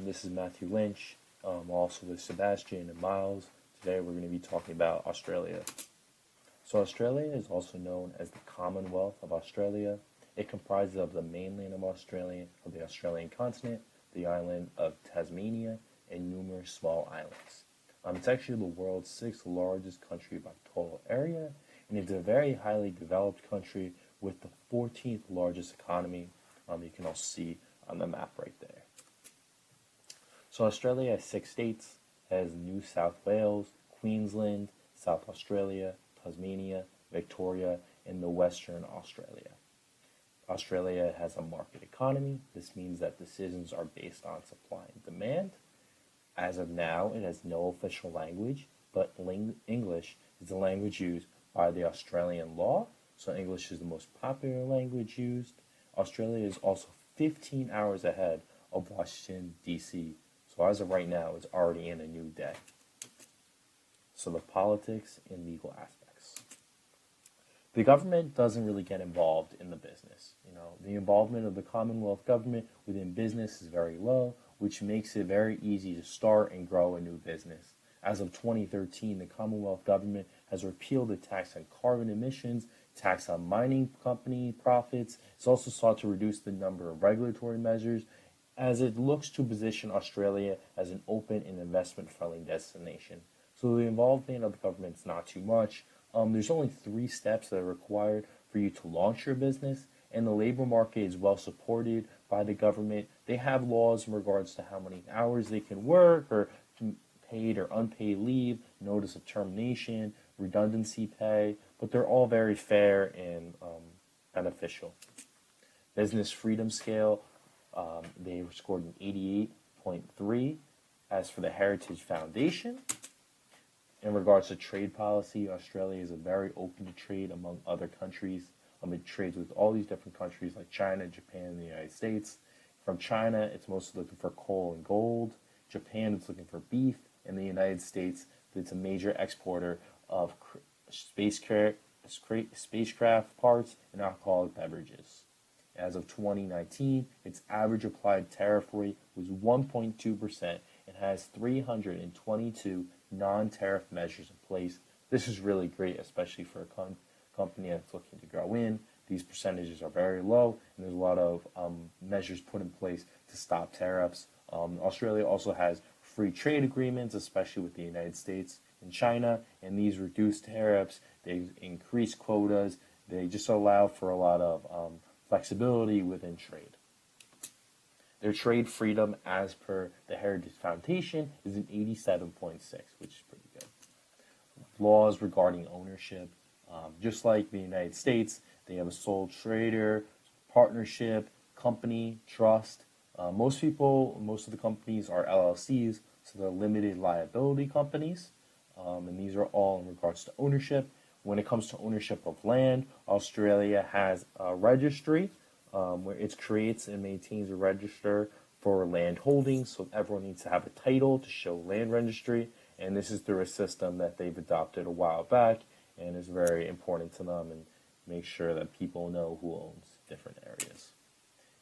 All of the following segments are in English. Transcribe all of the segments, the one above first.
This is Matthew Lynch, also with Sebastian and Miles. Today we're going to be talking about Australia. So Australia is also known as the Commonwealth of Australia. It comprises of the mainland of Australia, of the Australian continent, the island of Tasmania, and numerous small islands. It's actually the world's sixth largest country by total area, and it's a very highly developed country with the 14th largest economy. You can also see on the map right there. So Australia has 6 states, has New South Wales, Queensland, South Australia, Tasmania, Victoria, and the Western Australia. Australia has a market economy. This means that decisions are based on supply and demand. As of now, it has no official language, but English is the language used by the Australian law, so English is the most popular language used. Australia is also 15 hours ahead of Washington, D.C., so as of right now, it's already in a new day. So the politics and legal aspects. The government doesn't really get involved in the business. The involvement of the Commonwealth government within business is very low, which makes it very easy to start and grow a new business. As of 2013, the Commonwealth government has repealed the tax on carbon emissions, tax on mining company profits. It's also sought to reduce the number of regulatory measures as it looks to position Australia as an open and investment-friendly destination. So the involvement of the government is not too much. There's only 3 steps that are required for you to launch your business, and the labor market is well supported by the government. They have laws in regards to how many hours they can work, or paid or unpaid leave, notice of termination, redundancy pay, but they're all very fair and beneficial. Business freedom scale, they scored an 88.3. As for the Heritage Foundation, in regards to trade policy, Australia is very open to trade among other countries. It trades with all these different countries like China, Japan, and the United States. From China, it's mostly looking for coal and gold. Japan, it's looking for beef. And the United States, it's a major exporter of spacecraft parts and alcoholic beverages. As of 2019, its average applied tariff rate was 1.2% and has 322 non-tariff measures in place. This is really great, especially for a company that's looking to grow in. These percentages are very low, and there's a lot of measures put in place to stop tariffs. Australia also has free trade agreements, especially with the United States and China, and these reduce tariffs, they increase quotas, they just allow for a lot of flexibility within trade. Their trade freedom, as per the Heritage Foundation, is an 87.6, which is pretty good. Laws regarding ownership, just like the United States, they have a sole trader, partnership, company, trust. Most of the companies are LLCs, so they're limited liability companies, and these are all in regards to ownership. When it comes to ownership of land, Australia has a registry where it creates and maintains a register for land holdings, so everyone needs to have a title to show land registry, and this is through a system that they've adopted a while back and is very important to them and make sure that people know who owns different areas.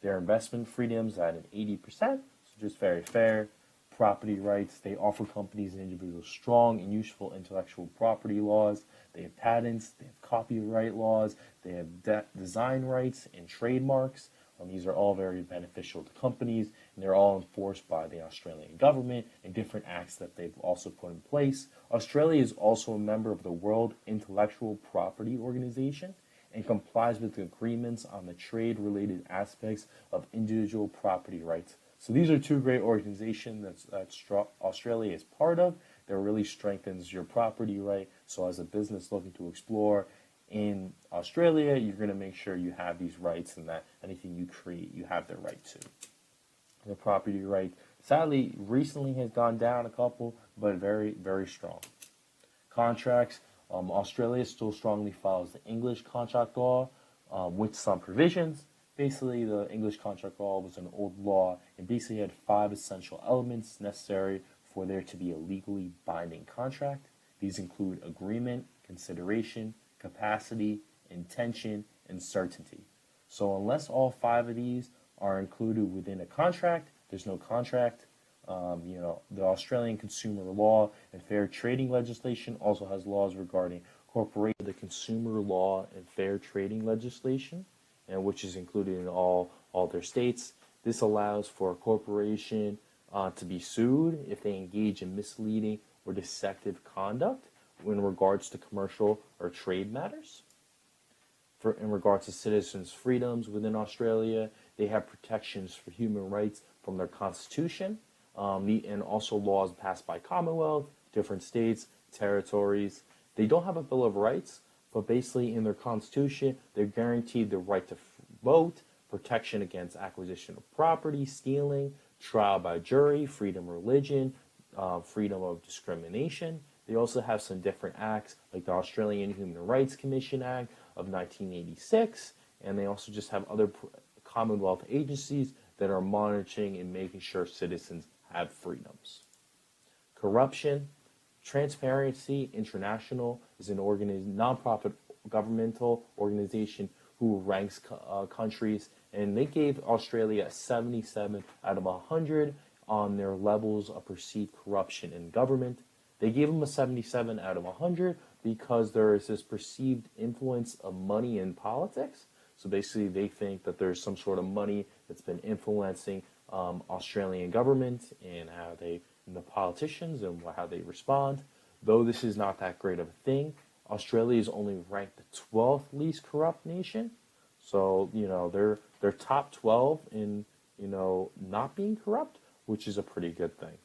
Their investment freedoms at an 80%, so just very fair. Property rights, they offer companies and individuals strong and useful intellectual property laws. They have patents, they have copyright laws, they have design rights and trademarks. These are all very beneficial to companies, and they're all enforced by the Australian government and different acts that they've also put in place. Australia is also a member of the World Intellectual Property Organization and complies with the agreements on the trade-related aspects of individual property rights. So these are 2 great organizations that Australia is part of. That really strengthens your property right. So as a business looking to explore in Australia, you're going to make sure you have these rights and that anything you create, you have the right to. The property right, sadly, recently has gone down a couple, but very, very strong. Contracts, Australia still strongly follows the English contract law with some provisions. Basically, the English contract law was an old law and basically had 5 essential elements necessary for there to be a legally binding contract. These include agreement, consideration, capacity, intention, and certainty. So unless all 5 of these are included within a contract, there's no contract. The Australian consumer law and fair trading legislation also has laws regarding corporation. The consumer law and fair trading legislation, and which is included in all their states. This allows for a corporation to be sued if they engage in misleading or deceptive conduct in regards to commercial or trade matters. In regards to citizens' freedoms within Australia, they have protections for human rights from their constitution, and also laws passed by Commonwealth, different states, territories. They don't have a Bill of Rights, but basically in their constitution, they're guaranteed the right to vote, protection against acquisition of property, stealing, trial by jury, freedom of religion, freedom of discrimination. They also have some different acts, like the Australian Human Rights Commission Act of 1986, and they also just have other Commonwealth agencies that are monitoring and making sure citizens have freedoms. Corruption. Transparency International is an nonprofit governmental organization who ranks countries, and they gave Australia a 77 out of 100 on their levels of perceived corruption in government. They gave them a 77 out of 100 because there is this perceived influence of money in politics. So basically, they think that there's some sort of money that's been influencing Australian government and how they, and the politicians and how they respond. Though this is not that great of a thing, Australia is only ranked the 12th least corrupt nation. So they're top 12 in not being corrupt, which is a pretty good thing.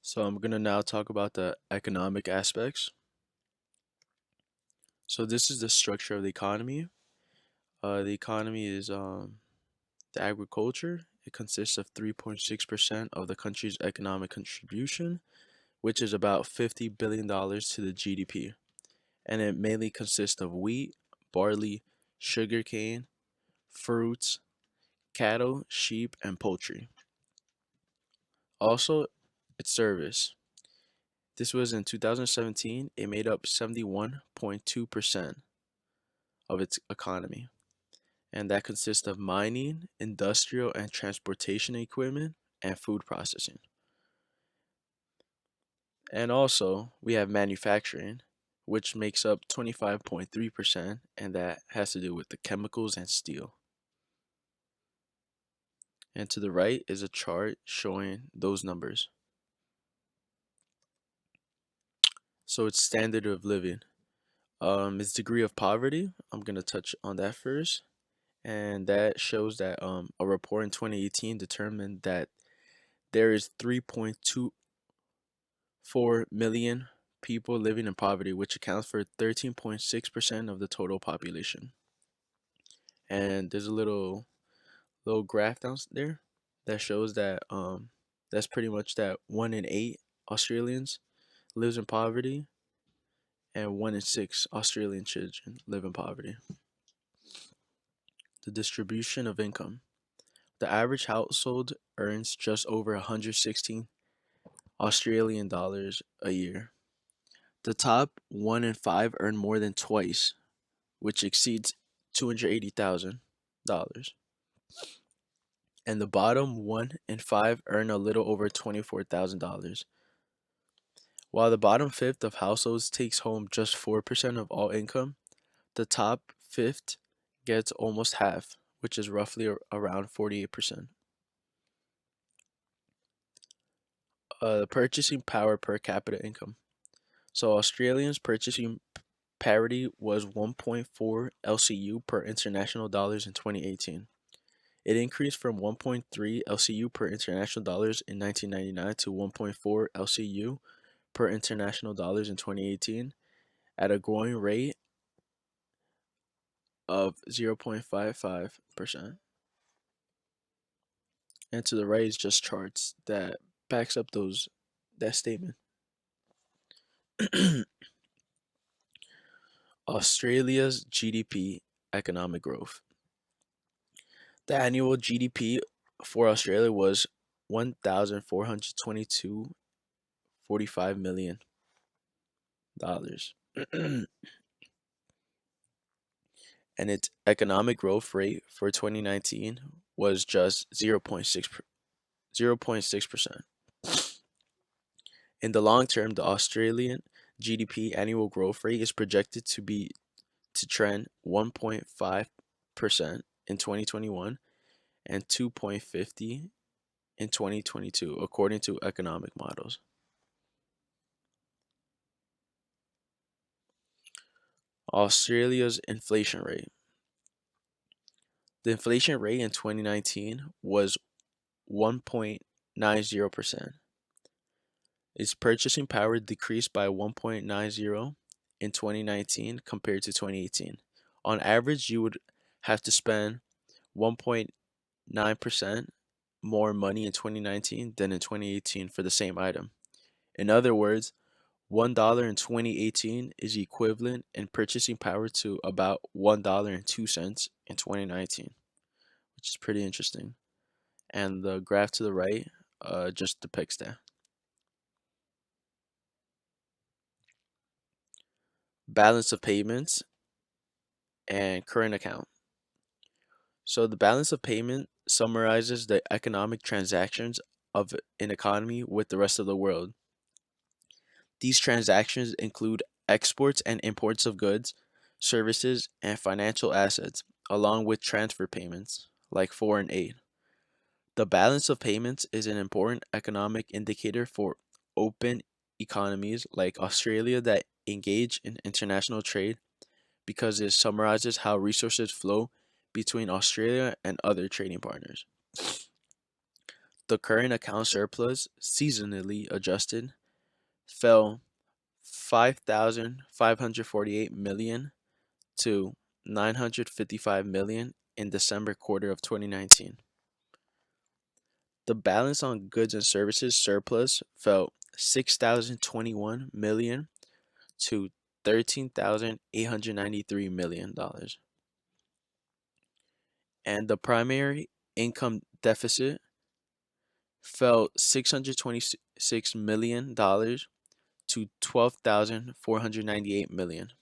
So I'm gonna now talk about the economic aspects. So this is the structure of the economy. The economy is the agriculture. It consists of 3.6% of the country's economic contribution, which is about $50 billion to the GDP. And it mainly consists of wheat, barley, sugarcane, fruits, cattle, sheep, and poultry. Also, its service. This was in 2017, it made up 71.2% of its economy. And that consists of mining, industrial and transportation equipment, and food processing. And also, we have manufacturing, which makes up 25.3%, and that has to do with the chemicals and steel. And to the right is a chart showing those numbers. So its standard of living. Its degree of poverty, I'm going to touch on that first. And that shows that a report in 2018 determined that there is 3.24 million people living in poverty, which accounts for 13.6% of the total population. And there's a little graph down there that shows that that's pretty much that 1 in 8 Australians lives in poverty, and 1 in 6 Australian children live in poverty. The distribution of income. The average household earns just over 116 Australian dollars a year. The top 1 in 5 earn more than twice, which exceeds $280,000. And the bottom 1 in 5 earn a little over $24,000. While the bottom fifth of households takes home just 4% of all income, the top fifth gets almost half, which is roughly around 48%. The purchasing power per capita income. So Australians' purchasing parity was 1.4 LCU per international dollars in 2018. It increased from 1.3 LCU per international dollars in 1999 to 1.4 LCU per international dollars in 2018 at a growing rate of 0.55%. And to the right is just charts that backs up that statement. Australia's GDP economic growth. The annual GDP for Australia was 1,422.45 million dollars. And its economic growth rate for 2019 was just 0.6%. In the long term, the Australian GDP annual growth rate is projected to trend 1.5% in 2021 and 2.50 in 2022, according to economic models. Australia's inflation rate. The inflation rate in 2019 was 1.90%. Its purchasing power decreased by 1.90 in 2019 compared to 2018. On average, you would have to spend 1.9% more money in 2019 than in 2018 for the same item. In other words, $1 in 2018 is equivalent in purchasing power to about $1.02 in 2019, which is pretty interesting. And the graph to the right just depicts that. Balance of payments and current account. So the balance of payment summarizes the economic transactions of an economy with the rest of the world. These transactions include exports and imports of goods, services, and financial assets, along with transfer payments, like foreign aid. The balance of payments is an important economic indicator for open economies like Australia that engage in international trade because it summarizes how resources flow between Australia and other trading partners. The current account surplus, seasonally adjusted, fell 5,548 million to 955 million in December quarter of 2019. The balance on goods and services surplus fell 6,021 million to $13,893 million. And the primary income deficit fell $626 million to 12,498 million.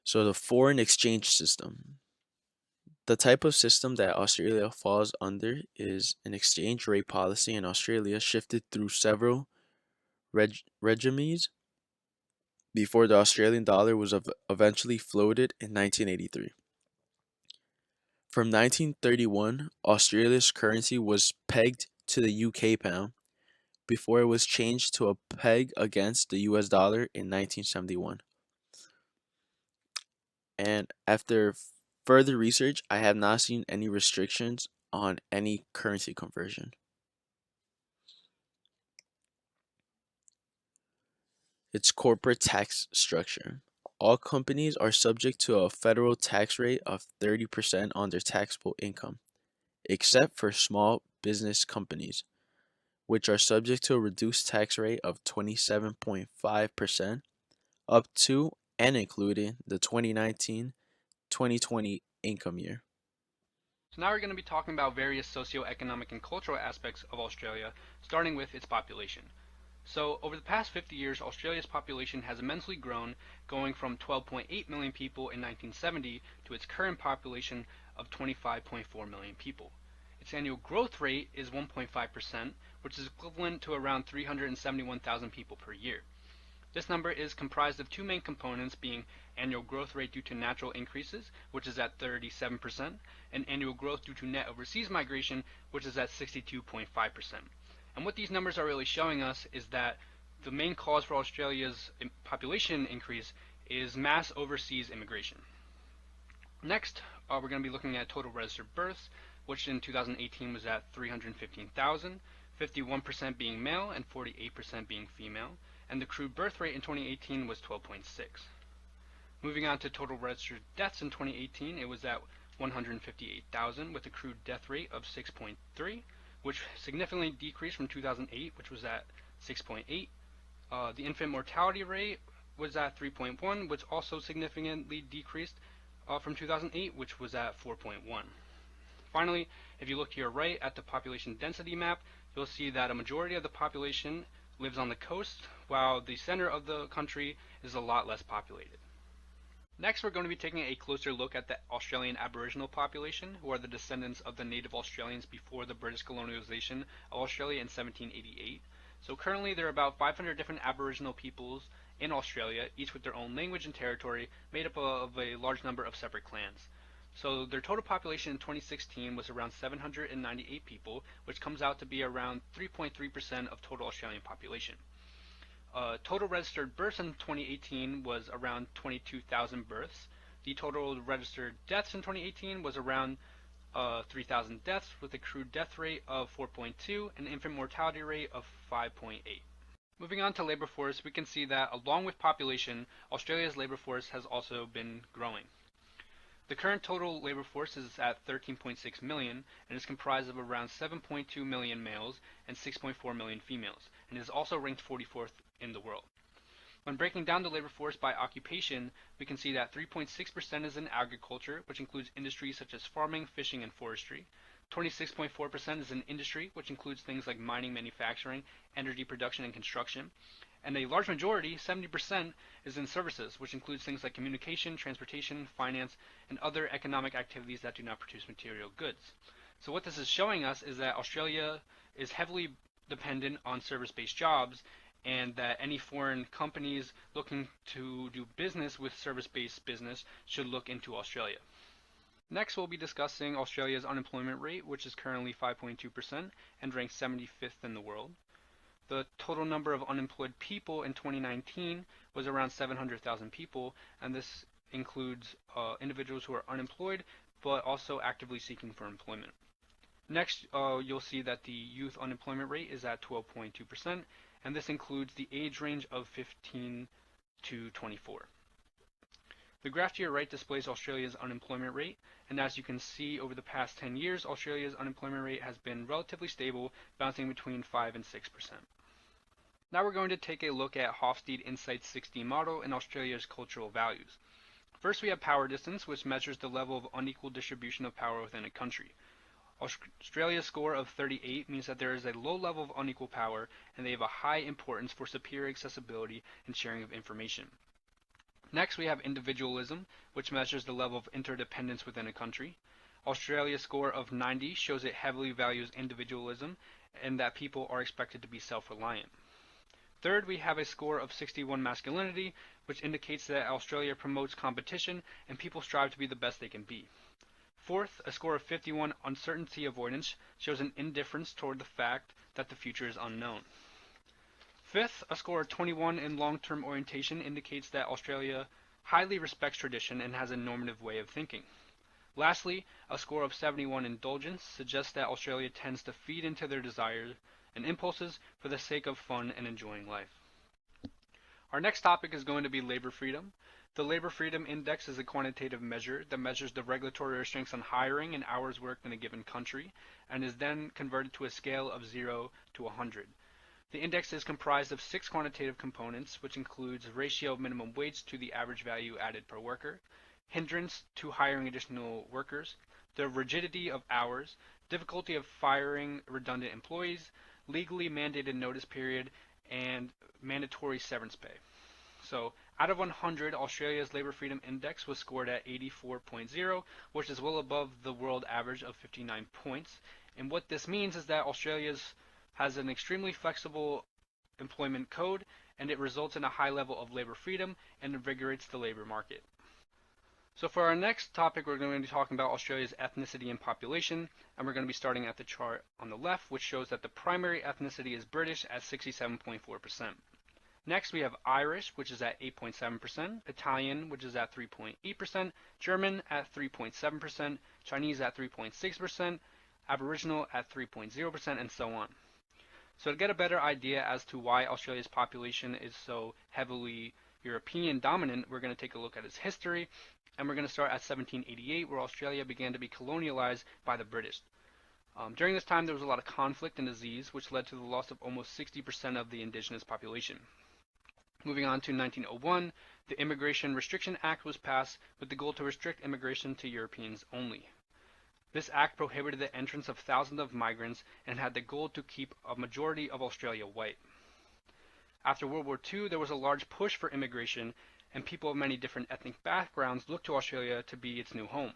So the foreign exchange system. The type of system that Australia falls under is an exchange rate policy in Australia shifted through several regimes before the Australian dollar was eventually floated in 1983. From 1931, Australia's currency was pegged to the UK pound before it was changed to a peg against the US dollar in 1971. And after further research, I have not seen any restrictions on any currency conversion. Its corporate tax structure. All companies are subject to a federal tax rate of 30% on their taxable income, except for small business companies, which are subject to a reduced tax rate of 27.5% up to and including the 2019-2020 income year. So now we're going to be talking about various socio-economic and cultural aspects of Australia, starting with its population. So over the past 50 years, Australia's population has immensely grown, going from 12.8 million people in 1970 to its current population of 25.4 million people. Its annual growth rate is 1.5%, which is equivalent to around 371,000 people per year. This number is comprised of two main components, being annual growth rate due to natural increases, which is at 37%, and annual growth due to net overseas migration, which is at 62.5%. And what these numbers are really showing us is that the main cause for Australia's population increase is mass overseas immigration. Next, we're going to be looking at total registered births, which in 2018 was at 315,000, 51% being male and 48% being female, and the accrued birth rate in 2018 was 12.6. Moving on to total registered deaths in 2018, it was at 158,000 with accrued death rate of 6.3, which significantly decreased from 2008, which was at 6.8. The infant mortality rate was at 3.1, which also significantly decreased from 2008, which was at 4.1. Finally, if you look to your right at the population density map, you'll see that a majority of the population lives on the coast, while the center of the country is a lot less populated. Next, we're going to be taking a closer look at the Australian Aboriginal population, who are the descendants of the native Australians before the British colonialization of Australia in 1788. So currently there are about 500 different Aboriginal peoples in Australia, each with their own language and territory, made up of a large number of separate clans. So their total population in 2016 was around 798 people, which comes out to be around 3.3% of total Australian population. Total registered births in 2018 was around 22,000 births. The total registered deaths in 2018 was around 3,000 deaths, with a crude death rate of 4.2 and an infant mortality rate of 5.8. Moving on to labor force, we can see that along with population, Australia's labor force has also been growing. The current total labor force is at 13.6 million and is comprised of around 7.2 million males and 6.4 million females, and is also ranked 44th in the world. When breaking down the labor force by occupation, we can see that 3.6% is in agriculture, which includes industries such as farming, fishing, and forestry. 26.4% is in industry, which includes things like mining, manufacturing, energy production, and construction. And a large majority, 70%, is in services, which includes things like communication, transportation, finance, and other economic activities that do not produce material goods. So what this is showing us is that Australia is heavily dependent on service-based jobs, and that any foreign companies looking to do business with service-based business should look into Australia. Next, we'll be discussing Australia's unemployment rate, which is currently 5.2% and ranks 75th in the world. The total number of unemployed people in 2019 was around 700,000 people, and this includes individuals who are unemployed but also actively seeking for employment. Next, you'll see that the youth unemployment rate is at 12.2%, and this includes the age range of 15 to 24. The graph to your right displays Australia's unemployment rate, and as you can see, over the past 10 years, Australia's unemployment rate has been relatively stable, bouncing between 5 and 6%. Now we're going to take a look at Hofstede Insight 6D model and Australia's cultural values. First, we have power distance, which measures the level of unequal distribution of power within a country. Australia's score of 38 means that there is a low level of unequal power, and they have a high importance for superior accessibility and sharing of information. Next, we have individualism, which measures the level of interdependence within a country. Australia's score of 90 shows it heavily values individualism and that people are expected to be self-reliant. Third, we have a score of 61 masculinity, which indicates that Australia promotes competition and people strive to be the best they can be. Fourth, a score of 51 uncertainty avoidance shows an indifference toward the fact that the future is unknown. Fifth, a score of 21 in long-term orientation indicates that Australia highly respects tradition and has a normative way of thinking. Lastly, a score of 71 indulgence suggests that Australia tends to feed into their desires and impulses for the sake of fun and enjoying life. Our next topic is going to be labor freedom. The Labor Freedom Index is a quantitative measure that measures the regulatory restraints on hiring and hours worked in a given country, and is then converted to a scale of 0 to 100. The index is comprised of 6 quantitative components, which includes ratio of minimum wage to the average value added per worker, hindrance to hiring additional workers, the rigidity of hours, difficulty of firing redundant employees, legally mandated notice period, and mandatory severance pay. So out of 100, Australia's Labor Freedom Index was scored at 84.0, which is well above the world average of 59 points. And what this means is that Australia has an extremely flexible employment code, and it results in a high level of labor freedom and invigorates the labor market. So for our next topic, we're going to be talking about Australia's ethnicity and population, and we're going to be starting at the chart on the left, which shows that the primary ethnicity is British at 67.4%. Next, we have Irish, which is at 8.7%, Italian, which is at 3.8%, German at 3.7%, Chinese at 3.6%, Aboriginal at 3.0%, and so on. So to get a better idea as to why Australia's population is so heavily European dominant, we're going to take a look at its history, and we're going to start at 1788, where Australia began to be colonialized by the British. During this time, there was a lot of conflict and disease, which led to the loss of almost 60% of the indigenous population. Moving on to 1901, the Immigration Restriction Act was passed with the goal to restrict immigration to Europeans only. This act prohibited the entrance of thousands of migrants and had the goal to keep a majority of Australia white. After World War II, there was a large push for immigration, and people of many different ethnic backgrounds look to Australia to be its new home.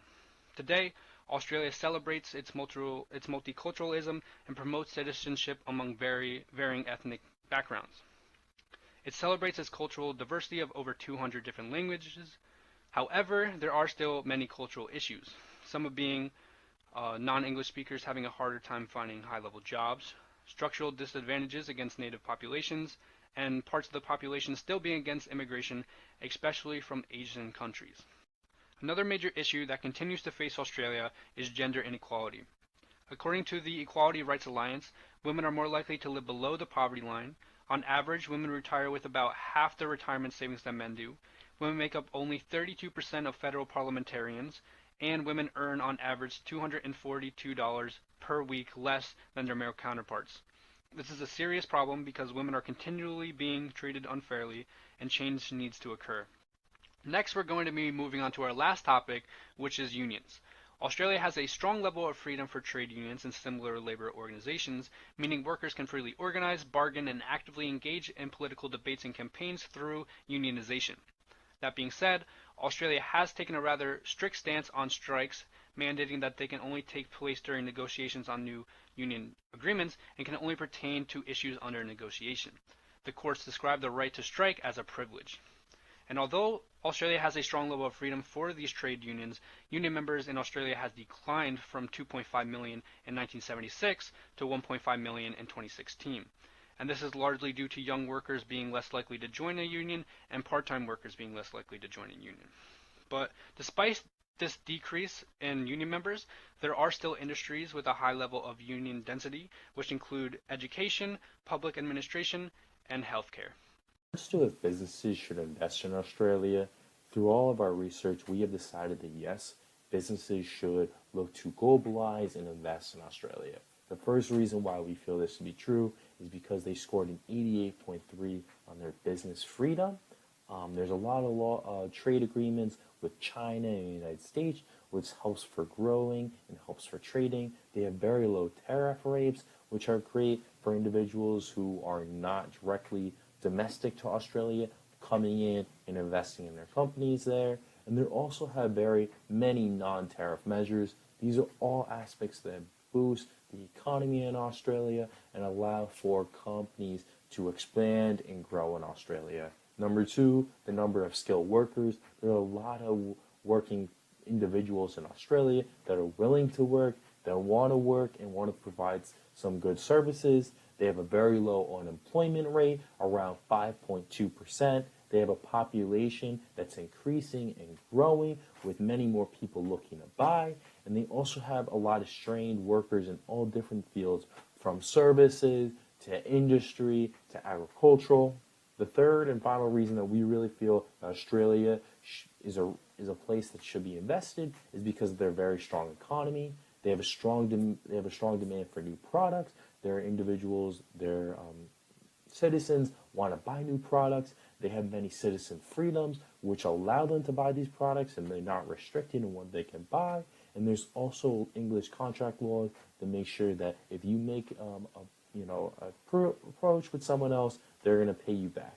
Today, Australia celebrates its multiculturalism and promotes citizenship among varying ethnic backgrounds. It celebrates its cultural diversity of over 200 different languages. However, there are still many cultural issues, some of being non-English speakers having a harder time finding high-level jobs, structural disadvantages against native populations, and parts of the population still being against immigration, especially from Asian countries. Another major issue that continues to face Australia is gender inequality. According to the Equality Rights Alliance, women are more likely to live below the poverty line. On average, women retire with about half the retirement savings that men do. Women make up only 32% of federal parliamentarians, and women earn on average $242 per week less than their male counterparts. This is a serious problem because women are continually being treated unfairly, and change needs to occur. Next, we're going to be moving on to our last topic, which is unions. Australia has a strong level of freedom for trade unions and similar labor organizations, meaning workers can freely organize, bargain, and actively engage in political debates and campaigns through unionization. That being said, Australia has taken a rather strict stance on strikes, mandating that they can only take place during negotiations on new union agreements and can only pertain to issues under negotiation. The courts describe the right to strike as a privilege. And although Australia has a strong level of freedom for these trade unions, union members in Australia has declined from 2.5 million in 1976 to 1.5 million in 2016. And this is largely due to young workers being less likely to join a union and part-time workers being less likely to join a union. But despite this decrease in union members, there are still industries with a high level of union density, which include education, public administration, and healthcare. As to if businesses should invest in Australia, through all of our research, we have decided that yes, businesses should look to globalize and invest in Australia. The first reason why we feel this to be true is because they scored an 88.3 on their business freedom. There's a lot of trade agreements with China and the United States, which helps for growing and helps for trading. They have very low tariff rates, which are great for individuals who are not directly domestic to Australia, coming in and investing in their companies there. And they also have very many non-tariff measures. These are all aspects that boost the economy in Australia and allow for companies to expand and grow in Australia. Number two, the number of skilled workers. There are a lot of working individuals in Australia that are willing to work, that want to work and want to provide some good services. They have a very low unemployment rate, around 5.2%. They have a population that's increasing and growing with many more people looking to buy. And they also have a lot of trained workers in all different fields, from services to industry to agricultural. The third and final reason that we really feel Australia is a place that should be invested is because of their very strong economy. They have a strong demand for new products. Their individuals, their citizens want to buy new products. They have many citizen freedoms, which allow them to buy these products, and they're not restricted in what they can buy. And there's also English contract laws to make sure that if you make approach with someone else, they're going to pay you back.